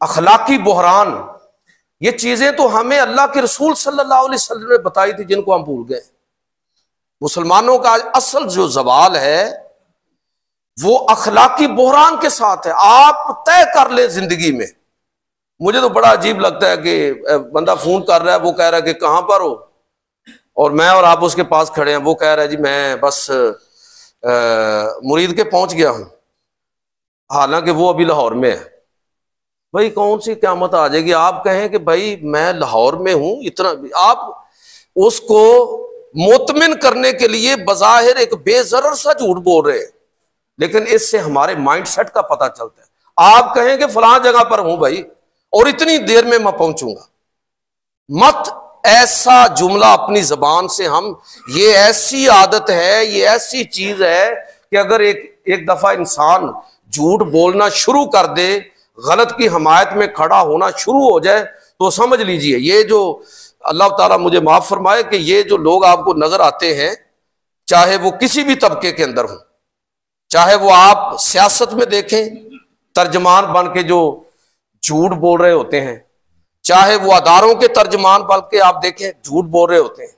अखलाकी बहरान, ये चीजें तो हमें अल्लाह के रसूल सल्लल्लाहु अलैहि वसल्लम ने बताई थी, जिनको हम भूल गए। मुसलमानों का असल जो जवाल है वो अखलाकी बहरान के साथ है। आप तय कर ले जिंदगी में। मुझे तो बड़ा अजीब लगता है कि बंदा फोन कर रहा है, वो कह रहा है कि कहां पर हो, और मैं और आप उसके पास खड़े हैं, वो कह रहा है जी मैं बस मुरीद के पहुंच गया हूं, हालांकि वो अभी लाहौर में है। भाई कौन सी क़यामत आ जाएगी आप कहें कि भाई मैं लाहौर में हूं, इतना आप उसको मुतमिन करने के लिए बज़ाहिर एक बेजरर सा झूठ बोल रहे हैं, लेकिन इससे हमारे माइंडसेट का पता चलता है। आप कहें कि फलां जगह पर हूं भाई और इतनी देर में मैं पहुंचूंगा, मत ऐसा जुमला अपनी जबान से हम, ये ऐसी आदत है, ये ऐसी चीज है कि अगर एक दफा इंसान झूठ बोलना शुरू कर दे, गलत की हमायत में खड़ा होना शुरू हो जाए, तो समझ लीजिए ये जो, अल्लाह ताला मुझे माफ फरमाए, कि ये जो लोग आपको नजर आते हैं, चाहे वो किसी भी तबके के अंदर हो, चाहे वो आप सियासत में देखें तर्जमान बन के जो झूठ बोल रहे होते हैं, चाहे वो अदारों के तर्जमान बन के आप देखें झूठ बोल रहे होते हैं,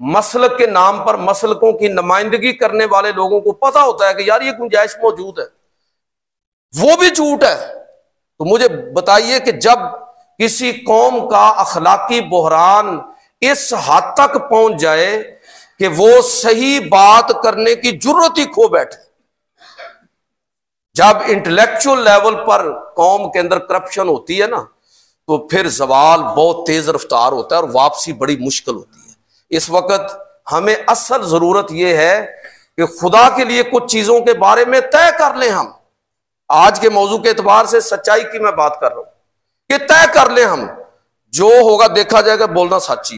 मसलक के नाम पर मसलकों की नुमाइंदगी करने वाले लोगों को पता होता है कि यार ये गुंजाइश मौजूद है, वो भी झूठ है। तो मुझे बताइए कि जब किसी कौम का अखलाकी बहरान इस हद तक पहुंच जाए कि वो सही बात करने की जुर्रत ही खो बैठे, जब इंटेलेक्चुअल लेवल पर कौम के अंदर करप्शन होती है ना, तो फिर जवाल बहुत तेज रफ्तार होता है और वापसी बड़ी मुश्किल होती है। इस वक्त हमें असल जरूरत यह है कि खुदा के लिए कुछ चीजों के बारे में तय कर लें। हम आज के मौजू के एतबार से सच्चाई की मैं बात कर रहा हूं कि तय कर लें हम, जो होगा देखा जाएगा, बोलना सच्ची।